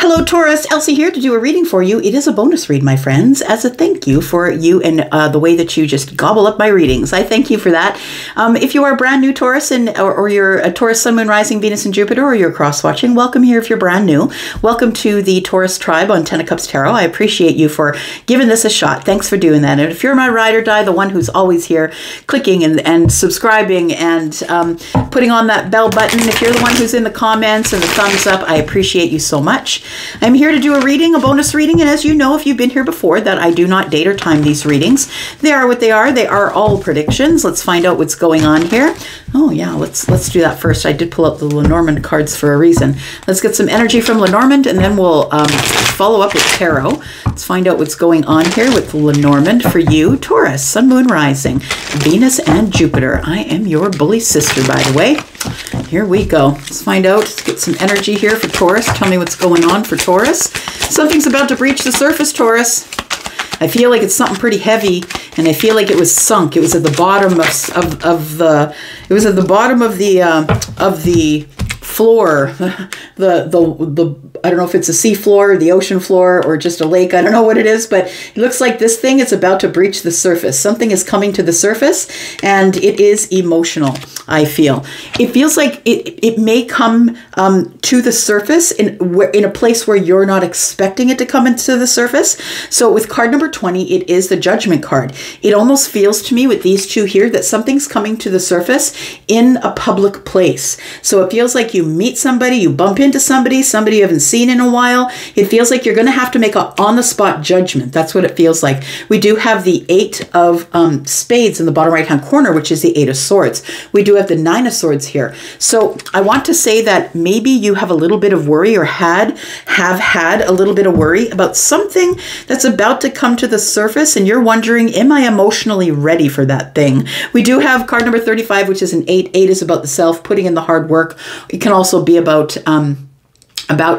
Hello, Taurus. Elsie here to do a reading for you. It is a bonus read, my friends, as a thank you for you and the way that you just gobble up my readings. I thank you for that. If you are brand new Taurus or you're a Taurus, Sun, Moon, Rising, Venus, and Jupiter, or you're cross-watching, welcome here if you're brand new. Welcome to the Taurus tribe on Ten of Cups Tarot. I appreciate you for giving this a shot. Thanks for doing that. And if you're my ride or die, the one who's always here, clicking and subscribing and putting on that bell button, if you're the one who's in the comments and the thumbs up, I appreciate you so much. I'm here to do a reading, a bonus reading, and as you know, if you've been here before, that I do not date or time these readings. They are what they are. They are all predictions. Let's find out what's going on here. Oh yeah, let's do that first. I did pull up the Lenormand cards for a reason. Let's get some energy from Lenormand, and then we'll follow up with tarot. Let's find out what's going on here with Lenormand for you, Taurus, Sun, Moon, Rising, Venus, and Jupiter. I am your bully sister, by the way. Here we go. Let's find out. Let's get some energy here for Taurus. Tell me what's going on for Taurus. Something's about to breach the surface, Taurus. I feel like it's something pretty heavy, and I feel like it was sunk. It was at the bottom of the floor, I don't know if it's a sea floor, or the ocean floor, or just a lake. I don't know what it is, but it looks like this thing is about to breach the surface. Something is coming to the surface, and it is emotional, I feel. It feels like it may come to the surface in a place where you're not expecting it to come into the surface. So with card number 20, it is the Judgment card. It almost feels to me with these two here that something's coming to the surface in a public place. So it feels like you meet somebody, you bump into somebody you haven't seen in a while. It feels like you're going to have to make an on-the-spot judgment. That's what it feels like. We do have the 8 of spades in the bottom right-hand corner, which is the 8 of swords. We do have the 9 of swords here. So I want to say that maybe you have a little bit of worry, or have had a little bit of worry about something that's about to come to the surface, and you're wondering, am I emotionally ready for that thing? We do have card number 35, which is an 8. 8 is about the self, putting in the hard work. It can also be about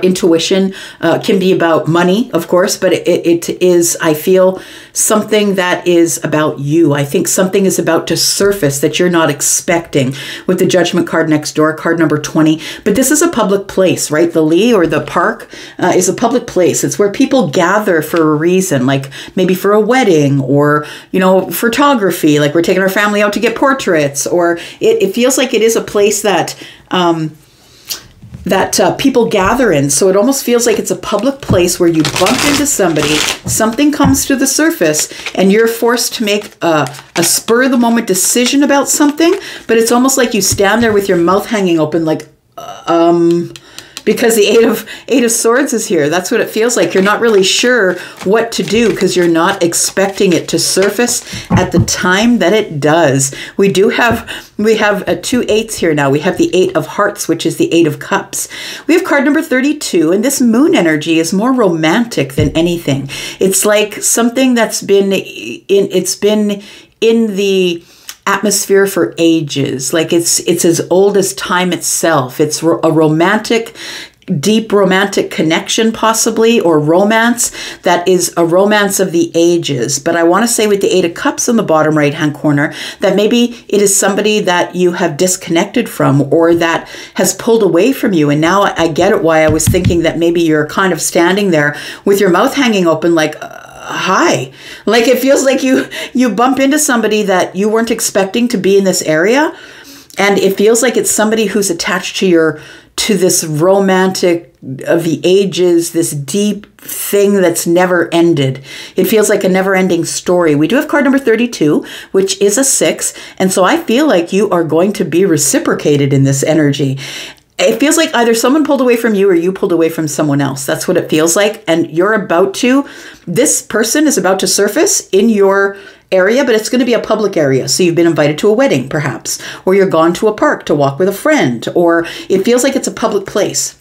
intuition, can be about money, of course, but it is, I feel, something that is about you. I think something is about to surface that you're not expecting with the Judgment card next door, card number 20. But this is a public place, right? The Lee, or the park, is a public place. It's where people gather for a reason, like maybe for a wedding, or, you know, photography, like we're taking our family out to get portraits, or it feels like it is a place that people gather in. So it almost feels like it's a public place where you bump into somebody, something comes to the surface, and you're forced to make a spur-of-the-moment decision about something, but it's almost like you stand there with your mouth hanging open like, because the 8 of swords is here. That's what it feels like. You're not really sure what to do because you're not expecting it to surface at the time that it does. We have 2 8s here now. We have the 8 of hearts, which is the 8 of cups. We have card number 32, and this moon energy is more romantic than anything. It's like something that's been in the atmosphere for ages. Like it's as old as time itself. It's a romantic, deep romantic connection, possibly, or romance that is a romance of the ages. But I want to say with the 8 of cups in the bottom right hand corner that maybe it is somebody that you have disconnected from, or that has pulled away from you. And now I get it, why I was thinking that maybe you're kind of standing there with your mouth hanging open like, hi. Like it feels like you bump into somebody that you weren't expecting to be in this area, and it feels like it's somebody who's attached to this romantic of the ages, this deep thing that's never ended. It feels like a never-ending story. We do have card number 32, which is a 6, and so I feel like you are going to be reciprocated in this energy. It feels like either someone pulled away from you or you pulled away from someone else. That's what it feels like. And this person is about to surface in your area, but it's going to be a public area. So you've been invited to a wedding, perhaps, or you're gone to a park to walk with a friend, or it feels like it's a public place.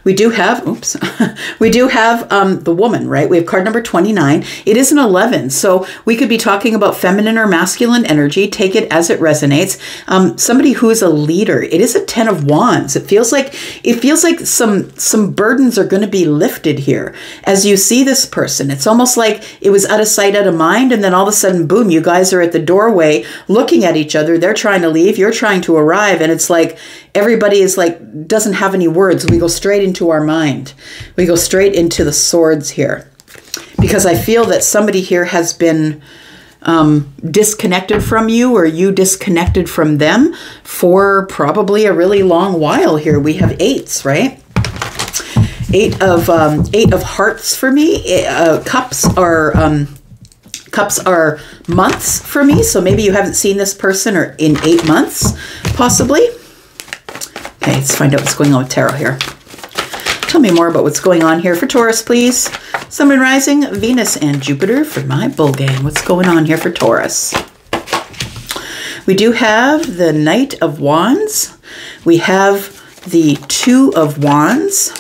We do have, the woman, right? We have card number 29. It is an 11. So we could be talking about feminine or masculine energy. Take it as it resonates. Somebody who is a leader. It is a 10 of wands. It feels like some burdens are going to be lifted here as you see this person. It's almost like it was out of sight, out of mind. And then all of a sudden, boom, boom, you guys are at the doorway looking at each other. They're trying to leave. You're trying to arrive. And it's like everybody is like, doesn't have any words. We go straight into our mind. We go straight into the swords here. Because I feel that somebody here has been disconnected from you, or you disconnected from them for probably a really long while here. We have eights, right? Eight of hearts for me. Cups are months for me. So maybe you haven't seen this person or in 8 months, possibly. Okay, let's find out what's going on with tarot here. Tell me more about what's going on here for Taurus, please. Sun and Rising, Venus and Jupiter for my bull gang. What's going on here for Taurus? We do have the Knight of Wands. We have the Two of Wands.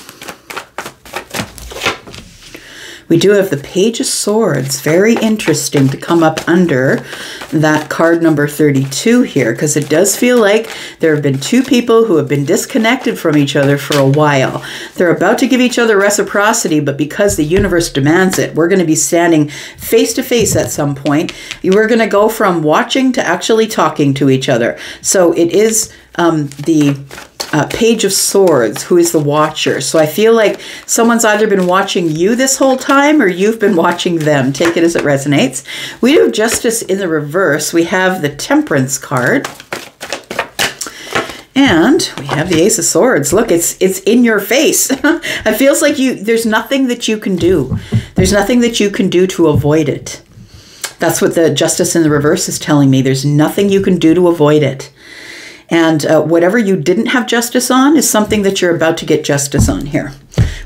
We do have the Page of Swords. Very interesting to come up under that card number 32 here, because it does feel like there have been two people who have been disconnected from each other for a while. They're about to give each other reciprocity, but because the universe demands it, we're going to be standing face to face at some point. We're going to go from watching to actually talking to each other. So it is the Page of Swords, who is the watcher. So I feel like someone's either been watching you this whole time or you've been watching them. Take it as it resonates. We do Justice in the reverse. We have the Temperance card. And we have the Ace of Swords. Look, it's in your face. It feels like there's nothing that you can do. There's nothing that you can do to avoid it. That's what the Justice in the reverse is telling me. There's nothing you can do to avoid it. And whatever you didn't have justice on is something that you're about to get justice on here.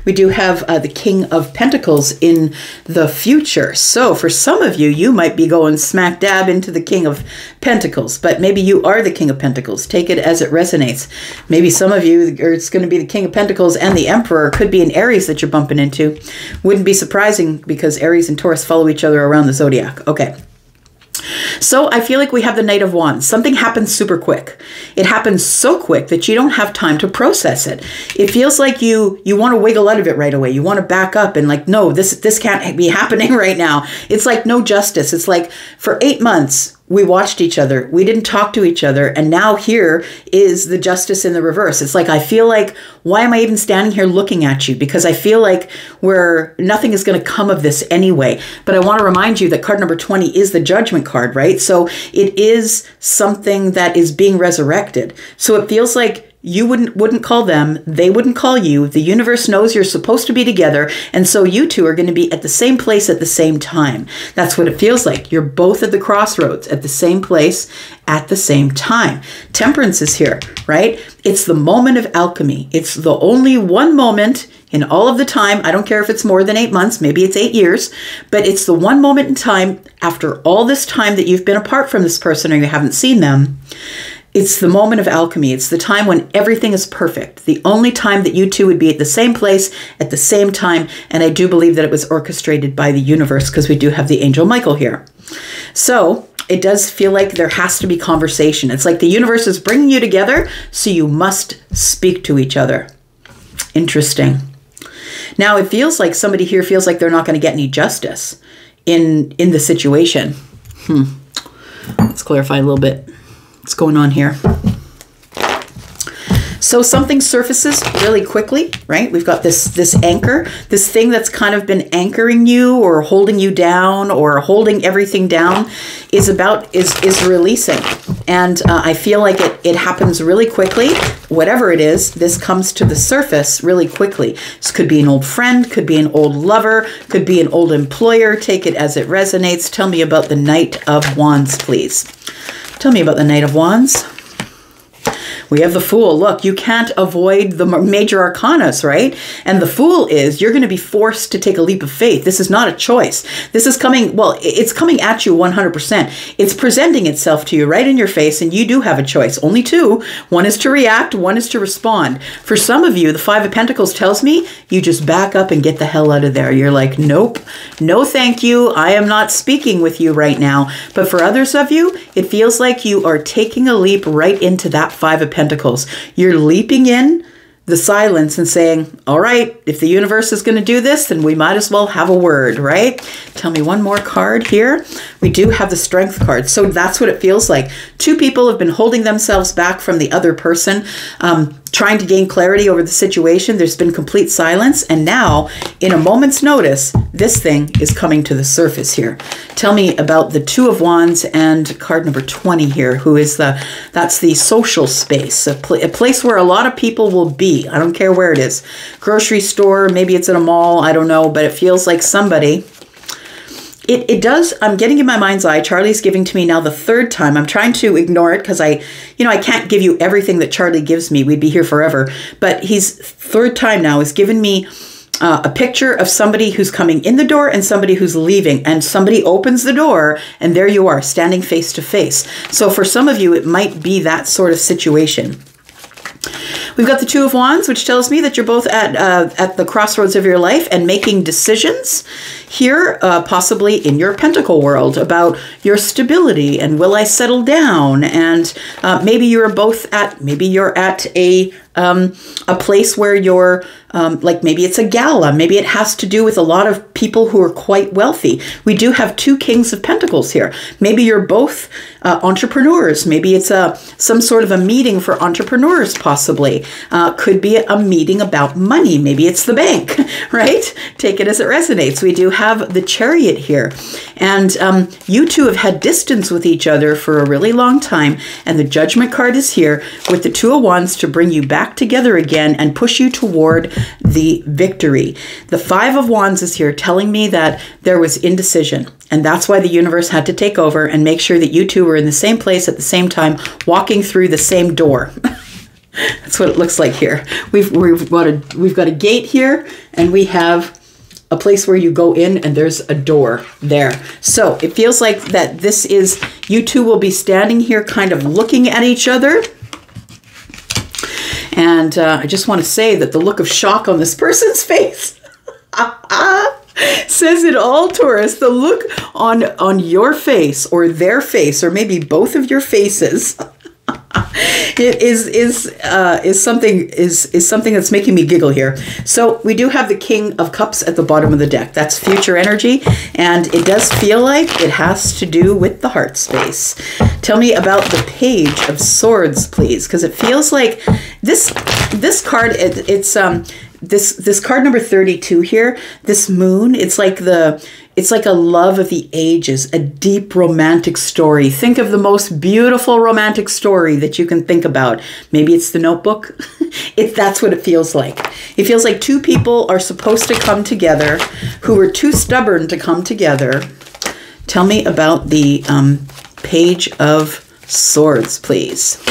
We do have the King of Pentacles in the future. So for some of you, you might be going smack dab into the King of Pentacles, but maybe you are the King of Pentacles. Take it as it resonates. Maybe some of you, or it's going to be the King of Pentacles and the Emperor. Could be an Aries that you're bumping into. Wouldn't be surprising because Aries and Taurus follow each other around the zodiac. Okay. So I feel like we have the Knight of Wands. Something happens super quick. It happens so quick that you don't have time to process it. It feels like you want to wiggle out of it right away. You want to back up and like, no, this can't be happening right now. It's like no justice. It's like for 8 months, we watched each other. We didn't talk to each other. And now here is the Justice in the reverse. It's like, I feel like, why am I even standing here looking at you? Because I feel like nothing is going to come of this anyway. But I want to remind you that card number 20 is the Judgment card, right? So it is something that is being resurrected. So it feels like you wouldn't call them, they wouldn't call you. The universe knows you're supposed to be together, and so you two are going to be at the same place at the same time. That's what it feels like. You're both at the crossroads at the same place at the same time. Temperance is here, right? It's the moment of alchemy. It's the only one moment in all of the time. I don't care if it's more than 8 months, maybe it's 8 years, but it's the one moment in time after all this time that you've been apart from this person or you haven't seen them. It's the moment of alchemy. It's the time when everything is perfect. The only time that you two would be at the same place at the same time. And I do believe that it was orchestrated by the universe because we do have the angel Michael here. So it does feel like there has to be conversation. It's like the universe is bringing you together, so you must speak to each other. Interesting. Now it feels like somebody here feels like they're not going to get any justice in the situation. Let's clarify a little bit. What's going on here? So something surfaces really quickly, right? We've got this anchor, this thing that's kind of been anchoring you or holding you down or holding everything down is releasing. And I feel like it happens really quickly. Whatever it is, this comes to the surface really quickly. This could be an old friend, could be an old lover, could be an old employer. Take it as it resonates. Tell me about the Knight of Wands, please. Tell me about the Knight of Wands. We have the Fool. Look, you can't avoid the major arcanas, right? And the Fool is, you're going to be forced to take a leap of faith. This is not a choice. This is coming, well, it's coming at you 100%. It's presenting itself to you right in your face, and you do have a choice. Only two. One is to react, one is to respond. For some of you, the Five of Pentacles tells me you just back up and get the hell out of there. You're like, nope, no thank you. I am not speaking with you right now. But for others of you, it feels like you are taking a leap right into that Five of Pentacles. You're leaping in the silence and saying, all right, if the universe is going to do this, then we might as well have a word, right? Tell me one more card here. We do have the Strength card. So that's what it feels like. Two people have been holding themselves back from the other person, trying to gain clarity over the situation. There's been complete silence. And now, in a moment's notice, this thing is coming to the surface here. Tell me about the Two of Wands and card number 20 here, who is that's the social space, a place where a lot of people will be. I don't care where it is. Grocery store, maybe it's in a mall, I don't know, but it feels like somebody. It does, I'm getting in my mind's eye, Charlie's giving to me now the third time. I'm trying to ignore it because I can't give you everything that Charlie gives me. We'd be here forever. But he's third time now is giving me a picture of somebody who's coming in the door and somebody who's leaving. And somebody opens the door and there you are, standing face to face. So for some of you, it might be that sort of situation. We've got the Two of Wands, which tells me that you're both at the crossroads of your life and making decisions here, possibly in your Pentacle world, about your stability and will I settle down? And maybe you're both at, maybe you're at a place where you're like maybe it's a gala. Maybe it has to do with a lot of people who are quite wealthy. We do have two Kings of Pentacles here. Maybe you're both entrepreneurs. Maybe it's some sort of a meeting for entrepreneurs, possibly. Could be a meeting about money. Maybe it's the bank, right? Take it as it resonates. We do have the Chariot here. And you two have had distance with each other for a really long time. And the Judgment card is here with the Two of Wands to bring you back together again and push you toward the victory. The Five of Wands is here telling me that there was indecision. And that's why the universe had to take over and make sure that you two were in the same place at the same time, walking through the same door. That's what it looks like here. We've got a gate here, and we have a place where you go in and there's a door there. So it feels like that this is, you two will be standing here kind of looking at each other. And I just want to say that the look of shock on this person's face says it all, Taurus. The look on your face or their face, or maybe both of your faces, it is something that's making me giggle here. So we do have the King of Cups at the bottom of the deck. That's future energy, and it does feel like it has to do with the heart space. Tell me about the Page of Swords, please, because it feels like this card. This card number 32 here. This moon. It's like a love of the ages, a deep romantic story. Think of the most beautiful romantic story that you can think about. Maybe it's The Notebook. That's what it feels like. It feels like two people are supposed to come together who were too stubborn to come together. Tell me about the Page of Swords, please.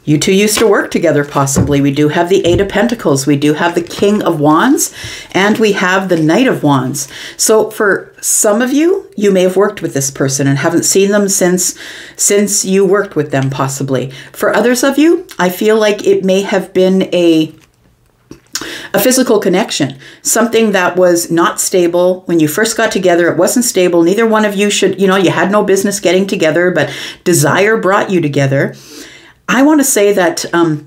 You two used to work together, possibly. We do have the Eight of Pentacles. We do have the King of Wands, and we have the Knight of Wands. So for some of you, you may have worked with this person and haven't seen them since you worked with them, possibly. For others of you, I feel like it may have been a physical connection, something that was not stable when you first got together. It wasn't stable. Neither one of you should, you had no business getting together, but desire brought you together. I want to say that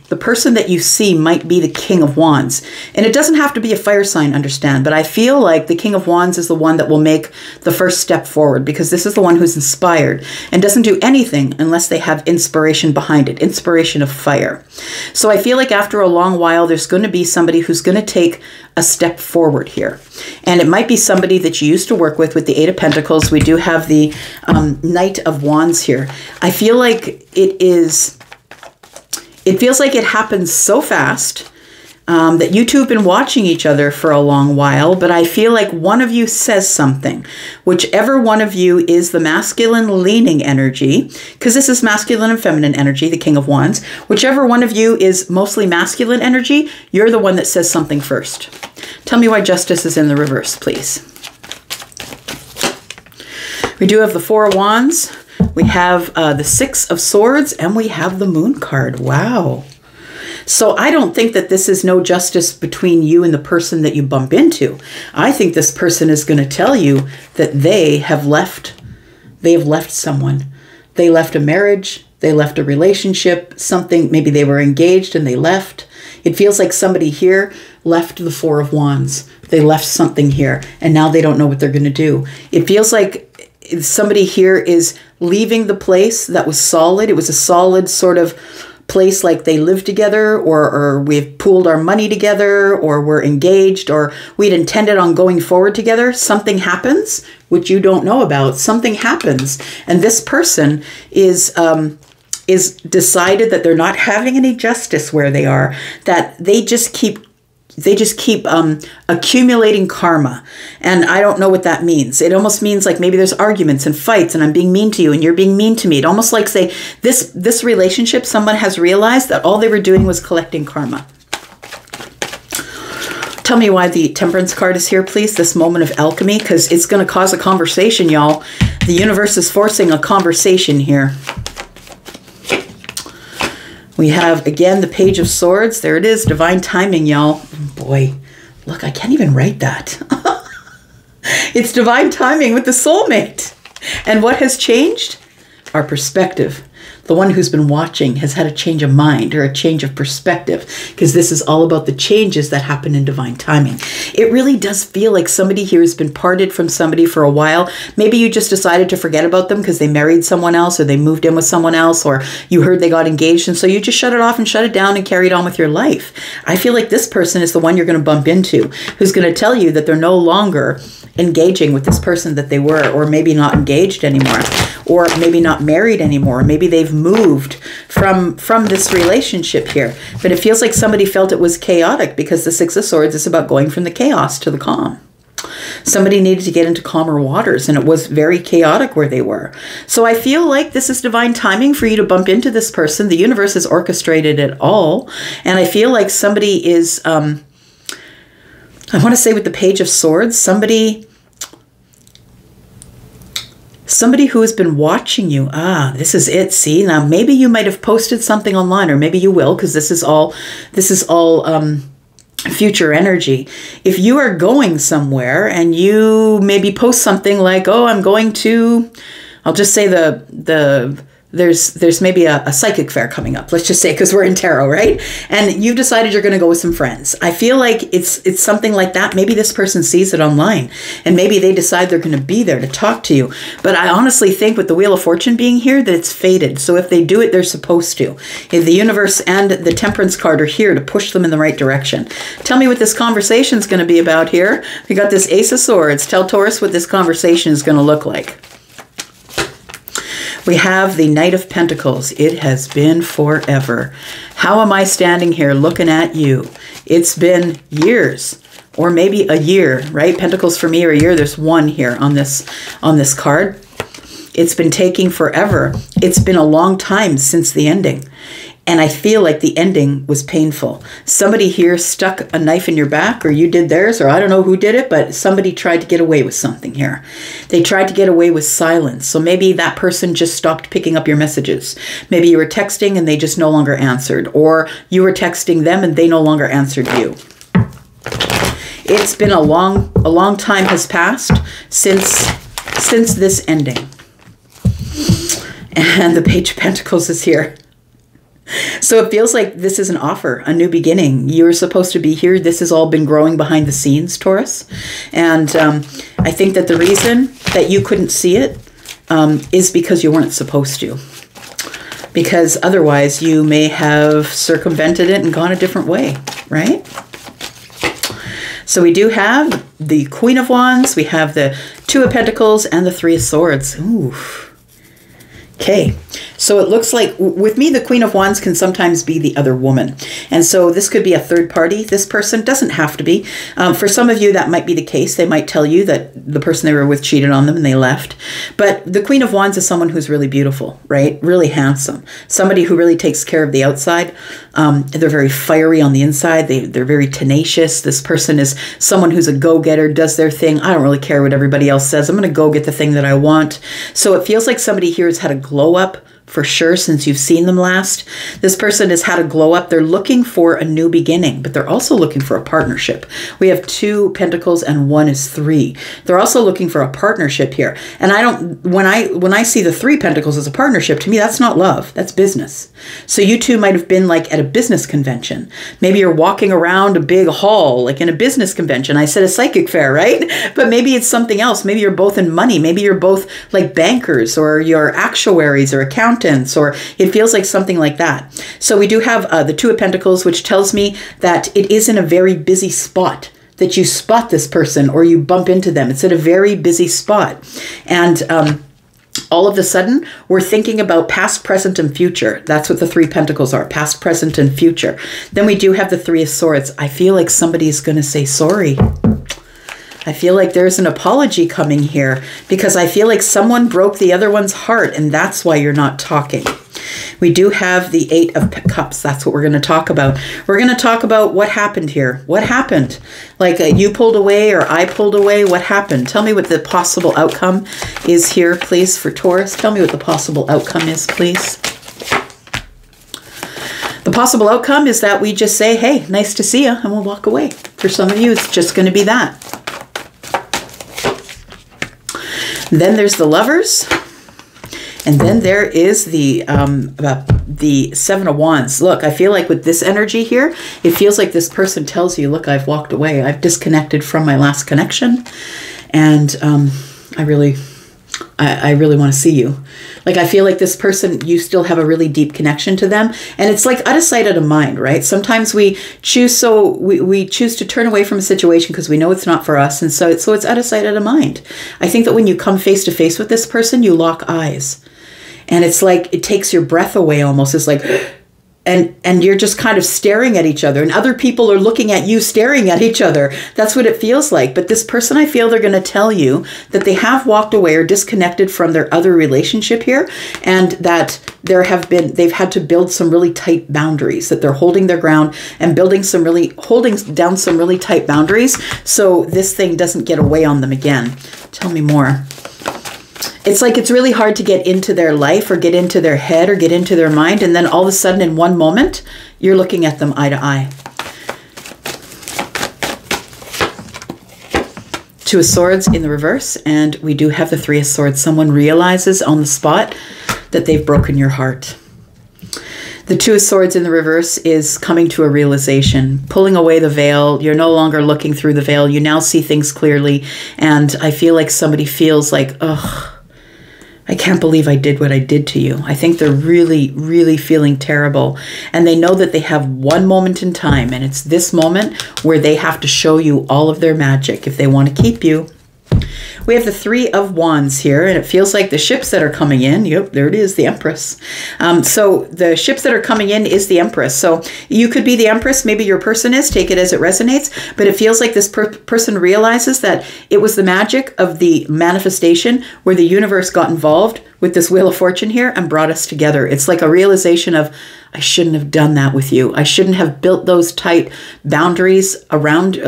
the person that you see might be the King of Wands. And it doesn't have to be a fire sign, understand, but I feel like the King of Wands is the one that will make the first step forward, because this is the one who's inspired and doesn't do anything unless they have inspiration behind it, inspiration of fire. So I feel like after a long while, there's going to be somebody who's going to take a step forward here. And it might be somebody that you used to work with the Eight of Pentacles. We do have the Knight of Wands here. I feel like it feels like it happens so fast that you two have been watching each other for a long while, but I feel like one of you says something. Whichever one of you is the masculine leaning energy, because this is masculine and feminine energy, the King of Wands. Whichever one of you is mostly masculine energy, you're the one that says something first. Tell me why Justice is in the reverse, please. We do have the Four of Wands. We have the Six of Swords, and we have the Moon card. Wow. So I don't think that this is no justice between you and the person that you bump into. I think this person is going to tell you that they have left someone. They left a marriage. They left a relationship, something. Maybe they were engaged and they left. It feels like somebody here left the Four of Wands. They left something here, and now they don't know what they're going to do. It feels like somebody here is leaving the place that was solid. It was a solid sort of place, like they lived together, or we've pooled our money together, or we're engaged, or we'd intended on going forward together. Something happens which you don't know about. Something happens, and this person is decided that they're not having any justice where they are, that they just keep accumulating karma. And I don't know what that means. It almost means like maybe there's arguments and fights, and I'm being mean to you and you're being mean to me. It almost like, say, this relationship, someone has realized that all they were doing was collecting karma. Tell me why the Temperance card is here, please, this moment of alchemy, because it's going to cause a conversation, y'all. The universe is forcing a conversation here. We have, again, the Page of Swords. There it is, divine timing, y'all. Boy, look, I can't even write that. It's divine timing with the soulmate. And what has changed? Our perspective. The one who's been watching has had a change of mind or a change of perspective, because this is all about the changes that happen in divine timing. It really does feel like somebody here has been parted from somebody for a while. Maybe you just decided to forget about them because they married someone else, or they moved in with someone else, or you heard they got engaged, and so you just shut it off and shut it down and carried on with your life. I feel like this person is the one you're going to bump into, who's going to tell you that they're no longer engaging with this person that they were, or maybe not engaged anymore, or maybe not married anymore. Maybe they've moved from this relationship here. But it feels like somebody felt it was chaotic, because the Six of Swords is about going from the chaos to the calm. Somebody needed to get into calmer waters, and it was very chaotic where they were. So I feel like this is divine timing for you to bump into this person. The universe has orchestrated it all. And I feel like somebody is, I want to say with the Page of Swords, somebody who has been watching you. Ah, this is it. See, now maybe you might have posted something online, or maybe you will, because this is all future energy. If you are going somewhere and you maybe post something like, oh, I'm going to, I'll just say there's maybe a psychic fair coming up, let's just say, because we're in tarot, right? And you've decided you're going to go with some friends. I feel like it's something like that. Maybe this person sees it online, and maybe they decide they're going to be there to talk to you. But I honestly think with the Wheel of Fortune being here that it's fated. So if they do it, they're supposed to. If the universe and the Temperance card are here to push them in the right direction. Tell me what this conversation is going to be about here. We got this Ace of Swords. Tell Taurus what this conversation is going to look like. We have the Knight of Pentacles. It has been forever. How am I standing here looking at you? It's been years, or maybe a year, right? Pentacles for me are a year. There's one here on this card. It's been taking forever. It's been a long time since the ending. And I feel like the ending was painful. Somebody here stuck a knife in your back, or you did theirs, or I don't know who did it, but somebody tried to get away with something here. They tried to get away with silence. So maybe that person just stopped picking up your messages. Maybe you were texting and they just no longer answered, or you were texting them and they no longer answered you. It's been a long time has passed since this ending. And the Page of Pentacles is here. So it feels like this is an offer, a new beginning. You're supposed to be here. This has all been growing behind the scenes, Taurus. And I think that the reason that you couldn't see it is because you weren't supposed to. Because otherwise you may have circumvented it and gone a different way, right? So we do have the Queen of Wands, we have the Two of Pentacles, and the Three of Swords. Ooh. Okay, so it looks like, with me, the Queen of Wands can sometimes be the other woman. And so this could be a third party. This person doesn't have to be. For some of you, that might be the case. They might tell you that the person they were with cheated on them and they left. But the Queen of Wands is someone who's really beautiful, right? Really handsome. Somebody who really takes care of the outside. They're very fiery on the inside. They're very tenacious. This person is someone who's a go-getter, does their thing. I don't really care what everybody else says. I'm going to go get the thing that I want. So it feels like somebody here has had a glow up for sure, since you've seen them last. This person has had a glow up. They're looking for a new beginning, but they're also looking for a partnership. We have 2 pentacles and 1 is 3. They're also looking for a partnership here. And I don't, when I see the 3 pentacles as a partnership, to me, that's not love, that's business. So you two might have been like at a business convention. Maybe you're walking around a big hall, like in a business convention. I said a psychic fair, right? But maybe it's something else. Maybe you're both in money. Maybe you're both like bankers, or you're actuaries or accountants, or it feels like something like that. So we do have the 2 of Pentacles, which tells me that it is in a very busy spot that you spot this person or you bump into them. It's at a very busy spot. And all of a sudden, we're thinking about past, present, and future. That's what the 3 pentacles are, past, present, and future. Then we do have the 3 of Swords. I feel like somebody's going to say sorry. I feel like there's an apology coming here, because I feel like someone broke the other one's heart, and that's why you're not talking. We do have the 8 of Cups. That's what we're going to talk about. We're going to talk about what happened here. What happened? Like you pulled away or I pulled away. What happened? Tell me what the possible outcome is here, please, for Taurus. Tell me what the possible outcome is, please. The possible outcome is that we just say, hey, nice to see you, and we'll walk away. For some of you, it's just going to be that. Then there's the Lovers. And then there is the 7 of Wands. Look, I feel like with this energy here, it feels like this person tells you, look, I've walked away. I've disconnected from my last connection. And I really want to see you. Like, I feel like this person, you still have a really deep connection to them. And it's like out of sight, out of mind, right? Sometimes we choose, we choose to turn away from a situation because we know it's not for us. And so it's out of sight, out of mind. I think that when you come face to face with this person, you lock eyes. And it's like, it takes your breath away almost. It's like, and you're just kind of staring at each other, and other people are looking at you staring at each other. That's what it feels like. But this person, I feel they're going to tell you that they have walked away or disconnected from their other relationship here, and that they've had to build some really tight boundaries, that they're holding their ground and holding down some really tight boundaries so this thing doesn't get away on them again. Tell me more. It's like it's really hard to get into their life or get into their head or get into their mind. And then all of a sudden in one moment, you're looking at them eye to eye. 2 of Swords in the reverse. And we do have the 3 of Swords. Someone realizes on the spot that they've broken your heart. The 2 of Swords in the reverse is coming to a realization, pulling away the veil. You're no longer looking through the veil. You now see things clearly. And I feel like somebody feels like, ugh, I can't believe I did what I did to you. I think they're really, really feeling terrible. And they know that they have one moment in time, and it's this moment where they have to show you all of their magic if they want to keep you. We have the 3 of Wands here, and it feels like the ships that are coming in. Yep, there it is, the Empress. So the ships that are coming in is the Empress. So you could be the Empress. Maybe your person is. Take it as it resonates. But it feels like this person realizes that it was the magic of the manifestation where the universe got involved with this Wheel of Fortune here and brought us together. It's like a realization of, I shouldn't have done that with you. I shouldn't have built those tight boundaries around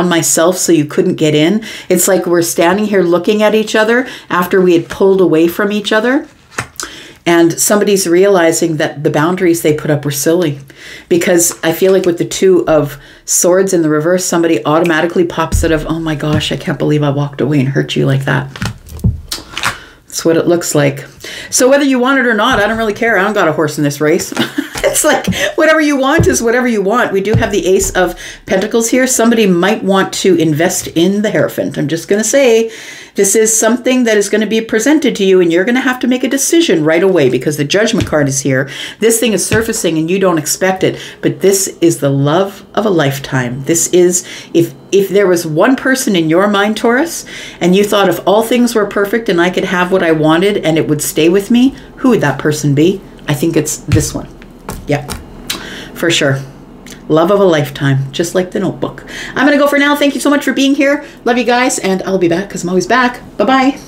myself so you couldn't get in. It's like we're standing here looking at each other after we had pulled away from each other. And somebody's realizing that the boundaries they put up were silly. Because I feel like with the 2 of Swords in the reverse, somebody automatically pops out of, oh my gosh, I can't believe I walked away and hurt you like that. That's what it looks like. So whether you want it or not, I don't really care. I don't got a horse in this race. It's like whatever you want is whatever you want. We do have the Ace of Pentacles here. Somebody might want to invest in the Hierophant. I'm just going to say this is something that is going to be presented to you, and you're going to have to make a decision right away because the Judgment card is here. This thing is surfacing and you don't expect it, but this is the love of a lifetime. This is, if there was one person in your mind, Taurus, and you thought if all things were perfect and I could have what I wanted and it would stay with me, who would that person be? I think it's this one. Yep, for sure. Love of a lifetime, just like the Notebook. I'm going to go for now. Thank you so much for being here. Love you guys, and I'll be back because I'm always back. Bye-bye.